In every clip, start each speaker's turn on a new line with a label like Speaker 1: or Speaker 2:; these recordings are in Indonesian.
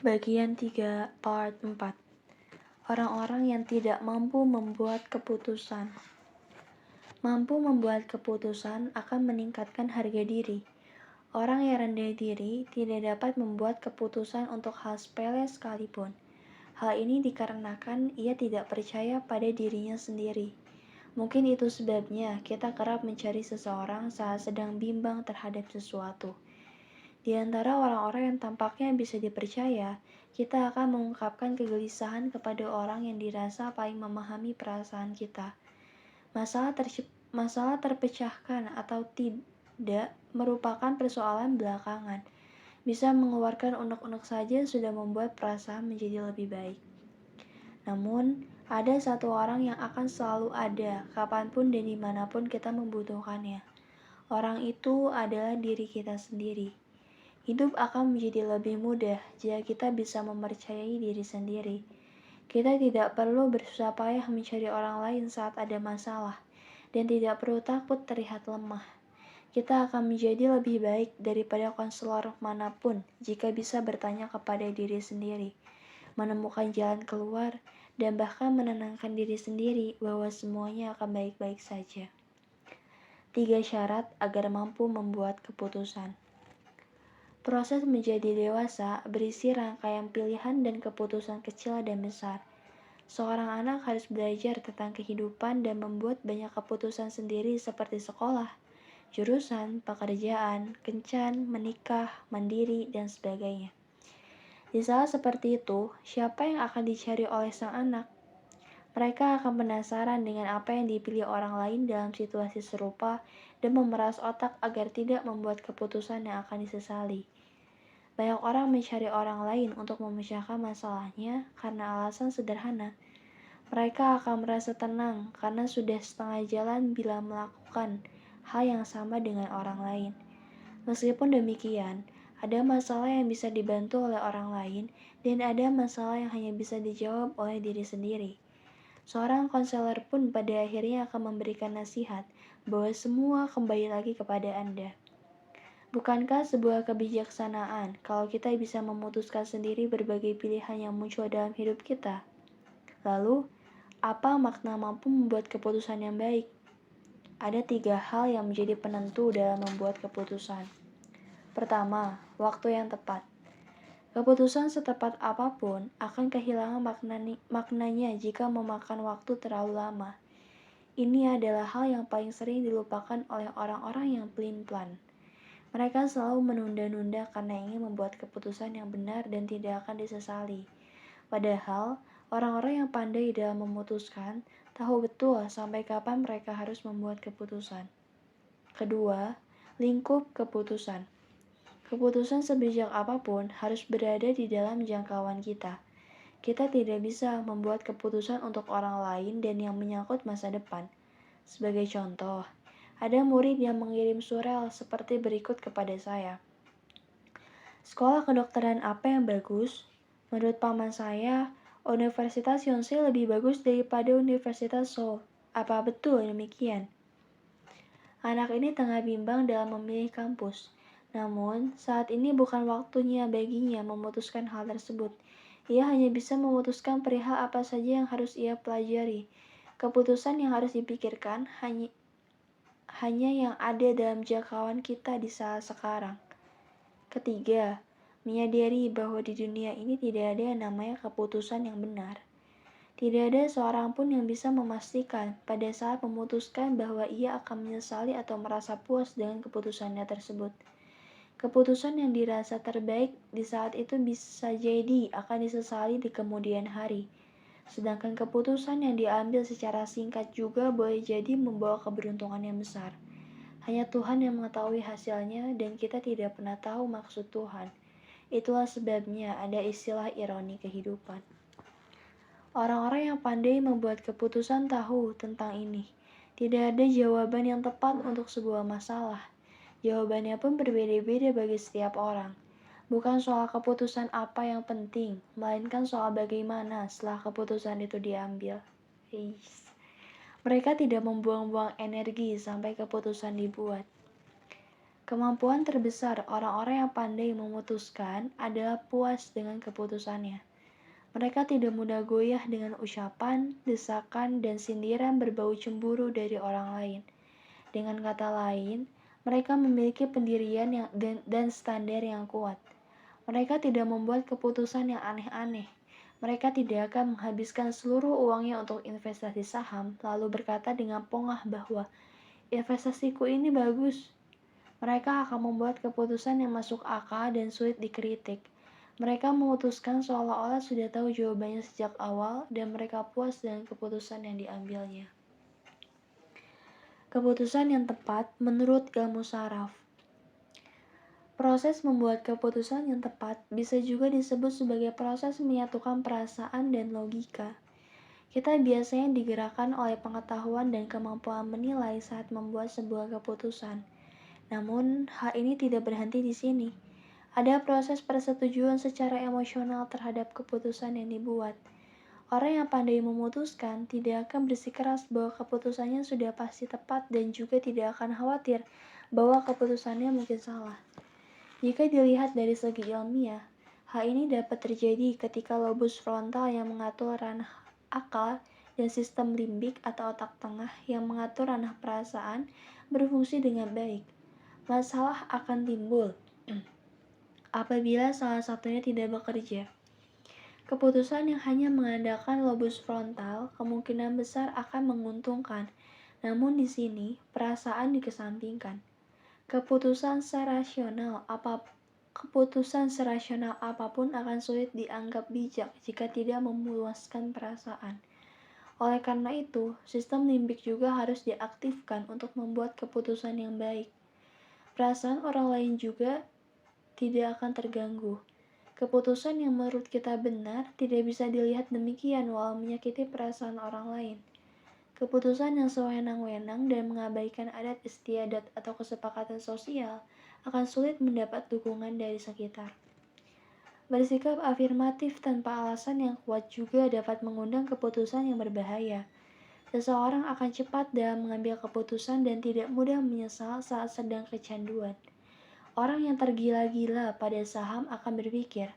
Speaker 1: Bagian 3, part 4. Orang-orang yang tidak mampu membuat keputusan. Mampu membuat keputusan akan meningkatkan harga diri. Orang yang rendah diri tidak dapat membuat keputusan untuk hal sepele sekalipun. Hal ini dikarenakan ia tidak percaya pada dirinya sendiri. Mungkin itu sebabnya kita kerap mencari seseorang saat sedang bimbang terhadap sesuatu. Di antara orang-orang yang tampaknya bisa dipercaya, kita akan mengungkapkan kegelisahan kepada orang yang dirasa paling memahami perasaan kita. Masalah terpecahkan atau tidak merupakan persoalan belakangan. Bisa mengeluarkan unek-unek saja sudah membuat perasaan menjadi lebih baik. Namun, ada satu orang yang akan selalu ada, kapanpun dan dimanapun kita membutuhkannya. Orang itu adalah diri kita sendiri. Hidup akan menjadi lebih mudah jika kita bisa mempercayai diri sendiri. Kita tidak perlu bersusah payah mencari orang lain saat ada masalah, dan tidak perlu takut terlihat lemah. Kita akan menjadi lebih baik daripada konselor manapun jika bisa bertanya kepada diri sendiri, menemukan jalan keluar, dan bahkan menenangkan diri sendiri bahwa semuanya akan baik-baik saja. 3 syarat agar mampu membuat keputusan. Proses menjadi dewasa berisi rangkaian pilihan dan keputusan kecil dan besar. Seorang anak harus belajar tentang kehidupan dan membuat banyak keputusan sendiri seperti sekolah, jurusan, pekerjaan, kencan, menikah, mandiri, dan sebagainya. Di saat seperti itu, siapa yang akan dicari oleh sang anak? Mereka akan penasaran dengan apa yang dipilih orang lain dalam situasi serupa dan memeras otak agar tidak membuat keputusan yang akan disesali. Banyak orang mencari orang lain untuk memecahkan masalahnya karena alasan sederhana. Mereka akan merasa tenang karena sudah setengah jalan bila melakukan hal yang sama dengan orang lain. Meskipun demikian, ada masalah yang bisa dibantu oleh orang lain dan ada masalah yang hanya bisa dijawab oleh diri sendiri. Seorang konselor pun pada akhirnya akan memberikan nasihat bahwa semua kembali lagi kepada Anda. Bukankah sebuah kebijaksanaan kalau kita bisa memutuskan sendiri berbagai pilihan yang muncul dalam hidup kita? Lalu, apa makna mampu membuat keputusan yang baik? Ada 3 hal yang menjadi penentu dalam membuat keputusan. Pertama, waktu yang tepat. Keputusan setepat apapun akan kehilangan maknanya jika memakan waktu terlalu lama. Ini adalah hal yang paling sering dilupakan oleh orang-orang yang pelin-pelan. Mereka selalu menunda-nunda karena ingin membuat keputusan yang benar dan tidak akan disesali. Padahal, orang-orang yang pandai dalam memutuskan tahu betul sampai kapan mereka harus membuat keputusan. Kedua, lingkup keputusan. Keputusan sebijak apapun harus berada di dalam jangkauan kita. Kita tidak bisa membuat keputusan untuk orang lain dan yang menyangkut masa depan. Sebagai contoh, ada murid yang mengirim surel seperti berikut kepada saya. Sekolah kedokteran apa yang bagus? Menurut paman saya, Universitas Yonsei lebih bagus daripada Universitas Seoul. Apa betul demikian? Anak ini tengah bimbang dalam memilih kampus. Namun, saat ini bukan waktunya baginya memutuskan hal tersebut. Ia hanya bisa memutuskan perihal apa saja yang harus ia pelajari. Keputusan yang harus dipikirkan hanya yang ada dalam jangkauan kita di saat sekarang. Ketiga, menyadari bahwa di dunia ini tidak ada yang namanya keputusan yang benar. Tidak ada seorang pun yang bisa memastikan pada saat memutuskan bahwa ia akan menyesali atau merasa puas dengan keputusannya tersebut. Keputusan yang dirasa terbaik di saat itu bisa jadi akan disesali di kemudian hari. Sedangkan keputusan yang diambil secara singkat juga boleh jadi membawa keberuntungan yang besar. Hanya Tuhan yang mengetahui hasilnya dan kita tidak pernah tahu maksud Tuhan. Itulah sebabnya ada istilah ironi kehidupan. Orang-orang yang pandai membuat keputusan tahu tentang ini. Tidak ada jawaban yang tepat untuk sebuah masalah. Jawabannya pun berbeda-beda bagi setiap orang. Bukan soal keputusan apa yang penting, melainkan soal bagaimana setelah keputusan itu diambil. Mereka tidak membuang-buang energi sampai keputusan dibuat. Kemampuan terbesar orang-orang yang pandai memutuskan adalah puas dengan keputusannya. Mereka tidak mudah goyah dengan ucapan, desakan, dan sindiran berbau cemburu dari orang lain. Dengan kata lain, mereka memiliki pendirian dan standar yang kuat. Mereka tidak membuat keputusan yang aneh-aneh. Mereka tidak akan menghabiskan seluruh uangnya untuk investasi saham, lalu berkata dengan pongah bahwa investasiku ini bagus. Mereka akan membuat keputusan yang masuk akal dan sulit dikritik. Mereka memutuskan seolah-olah sudah tahu jawabannya sejak awal dan mereka puas dengan keputusan yang diambilnya. Keputusan yang tepat menurut ilmu saraf. Proses membuat keputusan yang tepat bisa juga disebut sebagai proses menyatukan perasaan dan logika. Kita biasanya digerakkan oleh pengetahuan dan kemampuan menilai saat membuat sebuah keputusan. Namun, hal ini tidak berhenti di sini. Ada proses persetujuan secara emosional terhadap keputusan yang dibuat. Orang yang pandai memutuskan tidak akan bersikeras bahwa keputusannya sudah pasti tepat dan juga tidak akan khawatir bahwa keputusannya mungkin salah. Jika dilihat dari segi ilmiah, hal ini dapat terjadi ketika lobus frontal yang mengatur ranah akal dan sistem limbik atau otak tengah yang mengatur ranah perasaan berfungsi dengan baik. Masalah akan timbul apabila salah satunya tidak bekerja. Keputusan yang hanya mengandalkan lobus frontal kemungkinan besar akan menguntungkan, namun di sini perasaan dikesampingkan. Keputusan serasional apapun akan sulit dianggap bijak jika tidak memuaskan perasaan. Oleh karena itu, sistem limbik juga harus diaktifkan untuk membuat keputusan yang baik. Perasaan orang lain juga tidak akan terganggu. Keputusan yang menurut kita benar tidak bisa dilihat demikian walau menyakiti perasaan orang lain. Keputusan yang sewenang-wenang dan mengabaikan adat istiadat atau kesepakatan sosial akan sulit mendapat dukungan dari sekitar. Bersikap afirmatif tanpa alasan yang kuat juga dapat mengundang keputusan yang berbahaya. Seseorang akan cepat dalam mengambil keputusan dan tidak mudah menyesal saat sedang kecanduan. Orang yang tergila-gila pada saham akan berpikir,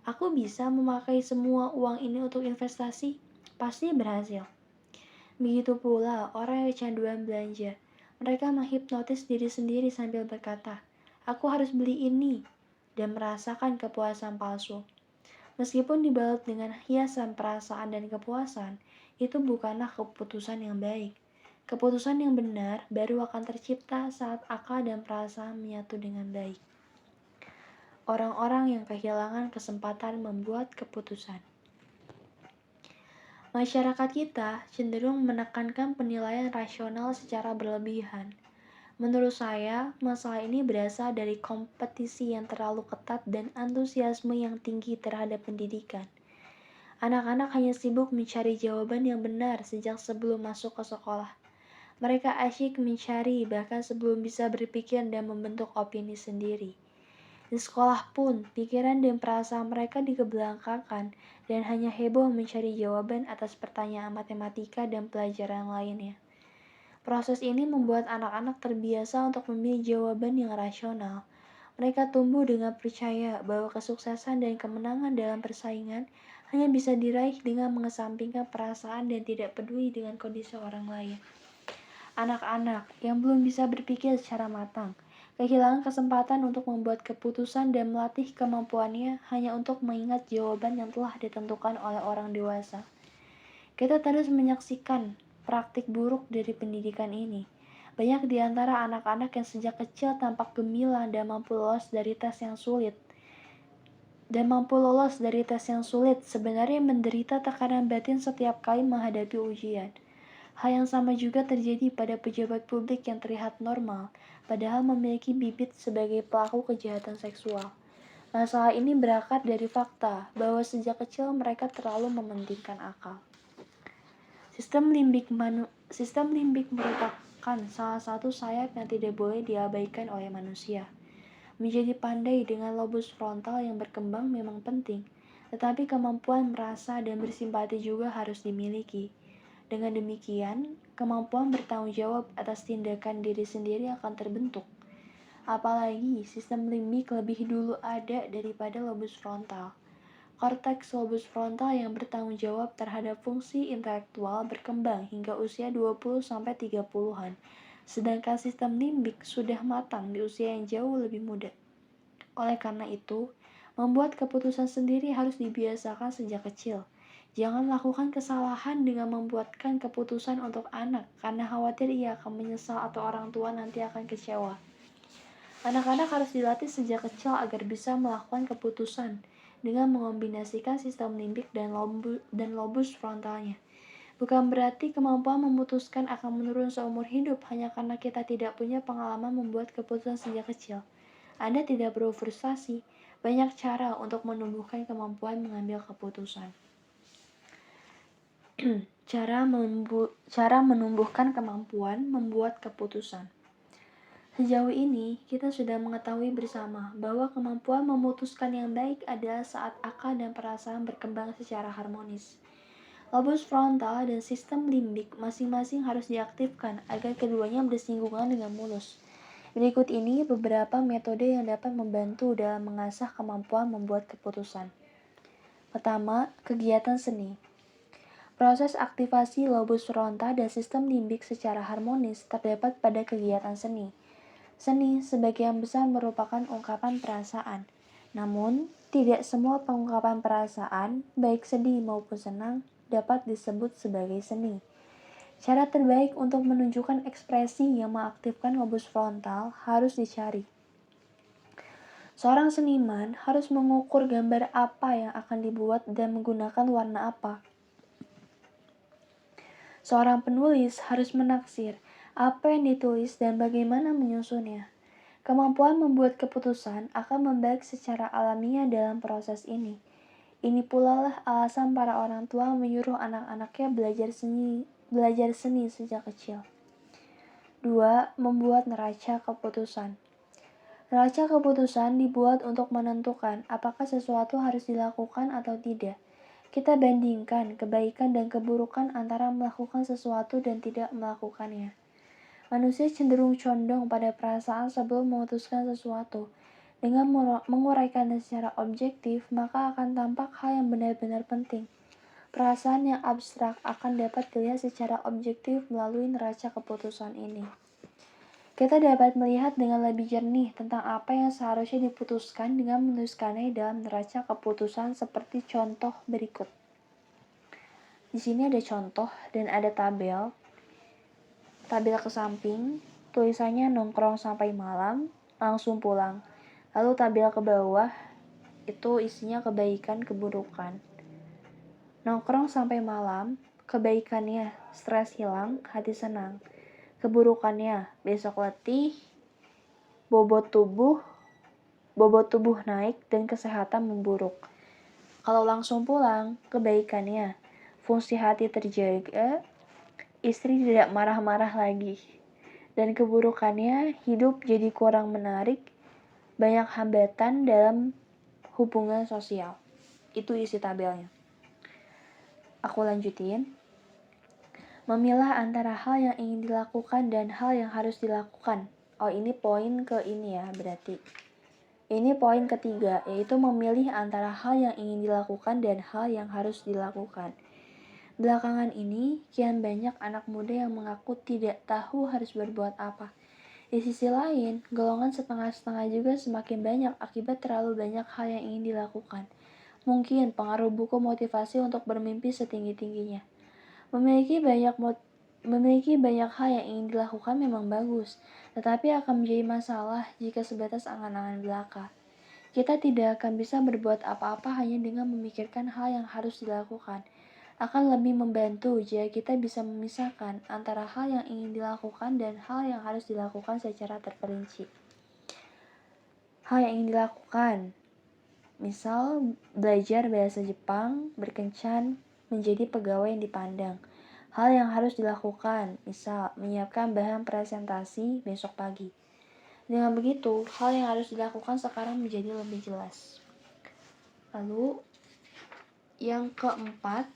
Speaker 1: "Aku bisa memakai semua uang ini untuk investasi, pasti berhasil." Begitu pula orang yang kecanduan belanja. Mereka menghipnotis diri sendiri sambil berkata, "Aku harus beli ini," dan merasakan kepuasan palsu. Meskipun dibalut dengan hiasan perasaan dan kepuasan, itu bukanlah keputusan yang baik. Keputusan yang benar baru akan tercipta saat akal dan perasaan menyatu dengan baik. Orang-orang yang kehilangan kesempatan membuat keputusan. Masyarakat kita cenderung menekankan penilaian rasional secara berlebihan. Menurut saya, masalah ini berasal dari kompetisi yang terlalu ketat dan antusiasme yang tinggi terhadap pendidikan. Anak-anak hanya sibuk mencari jawaban yang benar sejak sebelum masuk ke sekolah. Mereka asyik mencari bahkan sebelum bisa berpikir dan membentuk opini sendiri. Di sekolah pun, pikiran dan perasaan mereka dikebelakangkan dan hanya heboh mencari jawaban atas pertanyaan matematika dan pelajaran lainnya. Proses ini membuat anak-anak terbiasa untuk memilih jawaban yang rasional. Mereka tumbuh dengan percaya bahwa kesuksesan dan kemenangan dalam persaingan hanya bisa diraih dengan mengesampingkan perasaan dan tidak peduli dengan kondisi orang lain. Anak-anak yang belum bisa berpikir secara matang kehilangan kesempatan untuk membuat keputusan dan melatih kemampuannya hanya untuk mengingat jawaban yang telah ditentukan oleh orang dewasa. Kita terus menyaksikan praktik buruk dari pendidikan ini. Banyak di antara anak-anak yang sejak kecil tampak gemilang dan mampu lolos dari tes yang sulit sebenarnya menderita tekanan batin setiap kali menghadapi ujian. Hal yang sama juga terjadi pada pejabat publik yang terlihat normal, padahal memiliki bibit sebagai pelaku kejahatan seksual. Masalah ini berakar dari fakta bahwa sejak kecil mereka terlalu mementingkan akal. Sistem limbik merupakan salah satu sayap yang tidak boleh diabaikan oleh manusia. Menjadi pandai dengan lobus frontal yang berkembang memang penting, tetapi kemampuan merasa dan bersimpati juga harus dimiliki. Dengan demikian, kemampuan bertanggung jawab atas tindakan diri sendiri akan terbentuk. Apalagi sistem limbik lebih dulu ada daripada lobus frontal. Korteks lobus frontal yang bertanggung jawab terhadap fungsi intelektual berkembang hingga usia 20-30-an. Sedangkan sistem limbik sudah matang di usia yang jauh lebih muda. Oleh karena itu, membuat keputusan sendiri harus dibiasakan sejak kecil. Jangan lakukan kesalahan dengan membuatkan keputusan untuk anak karena khawatir ia akan menyesal atau orang tua nanti akan kecewa. Anak-anak harus dilatih sejak kecil agar bisa melakukan keputusan dengan mengombinasikan sistem limbik dan lobus frontalnya. Bukan berarti kemampuan memutuskan akan menurun seumur hidup hanya karena kita tidak punya pengalaman membuat keputusan sejak kecil. Anda tidak perlu frustasi, banyak cara untuk menumbuhkan kemampuan mengambil keputusan. Cara menumbuhkan kemampuan membuat keputusan. Sejauh ini, kita sudah mengetahui bersama bahwa kemampuan memutuskan yang baik adalah saat akal dan perasaan berkembang secara harmonis. Lobus frontal dan sistem limbik masing-masing harus diaktifkan agar keduanya bersinggungan dengan mulus. Berikut ini beberapa metode yang dapat membantu dalam mengasah kemampuan membuat keputusan. Pertama, kegiatan seni. Proses aktivasi lobus frontal dan sistem limbik secara harmonis terdapat pada kegiatan seni. Seni sebagian besar merupakan ungkapan perasaan. Namun, tidak semua pengungkapan perasaan, baik sedih maupun senang, dapat disebut sebagai seni. Cara terbaik untuk menunjukkan ekspresi yang mengaktifkan lobus frontal harus dicari. Seorang seniman harus mengukur gambar apa yang akan dibuat dan menggunakan warna apa. Seorang penulis harus menaksir apa yang ditulis dan bagaimana menyusunnya. Kemampuan membuat keputusan akan membaik secara alamiah dalam proses ini. Ini pula lah alasan para orang tua menyuruh anak-anaknya belajar seni sejak kecil. 2. Membuat neraca keputusan. Neraca keputusan dibuat untuk menentukan apakah sesuatu harus dilakukan atau tidak. Kita bandingkan kebaikan dan keburukan antara melakukan sesuatu dan tidak melakukannya. Manusia cenderung condong pada perasaan sebelum memutuskan sesuatu. Dengan menguraikannya secara objektif, maka akan tampak hal yang benar-benar penting. Perasaan yang abstrak akan dapat dilihat secara objektif melalui neraca keputusan ini. Kita dapat melihat dengan lebih jernih tentang apa yang seharusnya diputuskan dengan menuliskannya dalam neraca keputusan seperti contoh berikut. Di sini ada contoh dan ada tabel. Tabel ke samping, tulisannya nongkrong sampai malam, langsung pulang. Lalu tabel ke bawah, itu isinya kebaikan, keburukan. Nongkrong sampai malam, kebaikannya, stres hilang, hati senang. Keburukannya, besok letih, bobot tubuh naik, dan kesehatan memburuk. Kalau langsung pulang, kebaikannya, fungsi hati terjaga, istri tidak marah-marah lagi. Dan keburukannya, hidup jadi kurang menarik, banyak hambatan dalam hubungan sosial. Itu isi tabelnya. Aku lanjutin. Memilah antara hal yang ingin dilakukan dan hal yang harus dilakukan. Oh, ini poin ke ini ya, berarti. Ini poin ketiga, yaitu memilih antara hal yang ingin dilakukan dan hal yang harus dilakukan. Belakangan ini, kian banyak anak muda yang mengaku tidak tahu harus berbuat apa. Di sisi lain, golongan setengah-setengah juga semakin banyak akibat terlalu banyak hal yang ingin dilakukan. Mungkin pengaruh buku motivasi untuk bermimpi setinggi-tingginya. Memiliki banyak hal yang ingin dilakukan memang bagus, tetapi akan menjadi masalah jika sebatas angan-angan belaka. Kita tidak akan bisa berbuat apa-apa hanya dengan memikirkan hal yang harus dilakukan. Akan lebih membantu jika kita bisa memisahkan antara hal yang ingin dilakukan dan hal yang harus dilakukan secara terperinci. Hal yang ingin dilakukan, misal belajar bahasa Jepang, berkencan, menjadi pegawai yang dipandang. Hal yang harus dilakukan, misal menyiapkan bahan presentasi besok pagi. Dengan begitu, hal yang harus dilakukan sekarang menjadi lebih jelas. Lalu, yang keempat,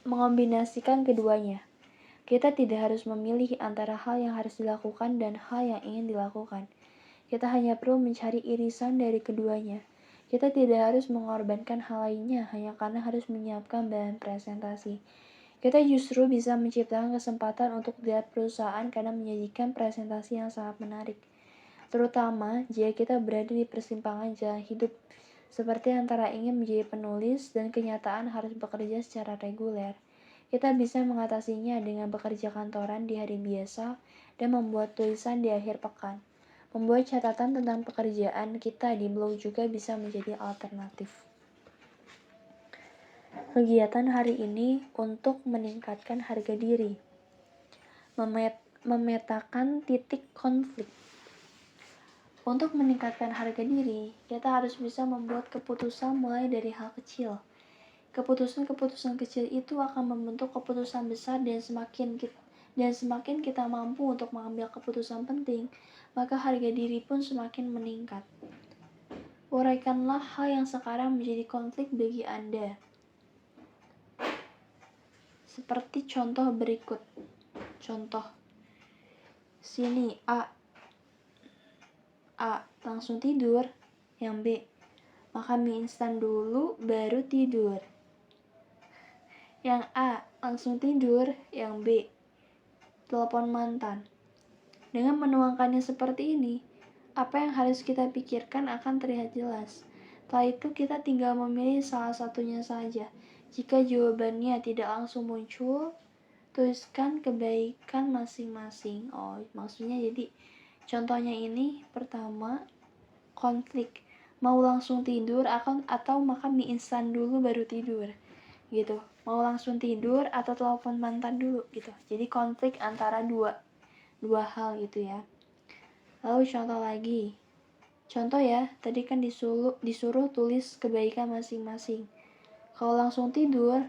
Speaker 1: mengombinasikan keduanya. Kita tidak harus memilih antara hal yang harus dilakukan dan hal yang ingin dilakukan. Kita hanya perlu mencari irisan dari keduanya. Kita tidak harus mengorbankan hal lainnya hanya karena harus menyiapkan bahan presentasi. Kita justru bisa menciptakan kesempatan untuk lihat perusahaan karena menyajikan presentasi yang sangat menarik. Terutama jika kita berada di persimpangan jalan hidup, seperti antara ingin menjadi penulis dan kenyataan harus bekerja secara reguler. Kita bisa mengatasinya dengan bekerja kantoran di hari biasa dan membuat tulisan di akhir pekan. Membuat catatan tentang pekerjaan kita di blog juga bisa menjadi alternatif. Kegiatan hari ini untuk meningkatkan harga diri. Memetakan titik konflik. Untuk meningkatkan harga diri, kita harus bisa membuat keputusan mulai dari hal kecil. Keputusan-keputusan kecil itu akan membentuk keputusan besar dan semakin kita mampu untuk mengambil keputusan penting, maka harga diri pun semakin meningkat. Uraikanlah hal yang sekarang menjadi konflik bagi Anda. Seperti contoh berikut. Contoh. Sini A. Langsung tidur. Yang B. Makan mie instan dulu baru tidur. Yang A, langsung tidur. Yang B, telepon mantan. Dengan menuangkannya seperti ini, apa yang harus kita pikirkan akan terlihat jelas. Setelah itu kita tinggal memilih salah satunya saja. Jika jawabannya tidak langsung muncul, tuliskan kebaikan masing-masing. Maksudnya jadi contohnya ini pertama konflik. Mau langsung tidur atau makan mie instan dulu baru tidur. Gitu. Mau langsung tidur atau telepon mantan dulu gitu. Jadi konflik antara dua hal gitu ya. Lalu contoh lagi. Contoh ya, tadi kan disuruh tulis kebaikan masing-masing. Kalau langsung tidur,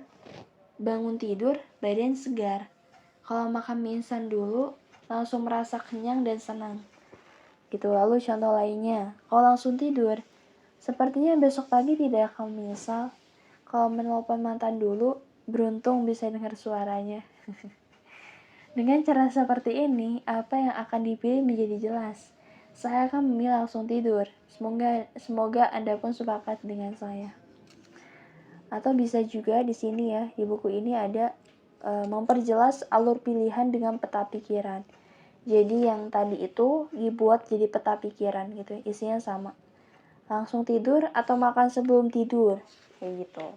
Speaker 1: bangun tidur, badan segar. Kalau makan mie instan dulu, langsung merasa kenyang dan senang. Gitu. Lalu contoh lainnya, kalau langsung tidur, sepertinya besok pagi tidak akan menyesal. Kalau menelpon mantan dulu, beruntung bisa dengar suaranya. Dengan cara seperti ini, apa yang akan dipilih menjadi jelas. Saya akan memilih langsung tidur. Semoga Anda pun sepakat dengan saya. Atau bisa juga di sini ya, di buku ini ada memperjelas alur pilihan dengan peta pikiran. Jadi yang tadi itu dibuat jadi peta pikiran gitu, isinya sama. Langsung tidur atau makan sebelum tidur, kayak gitu.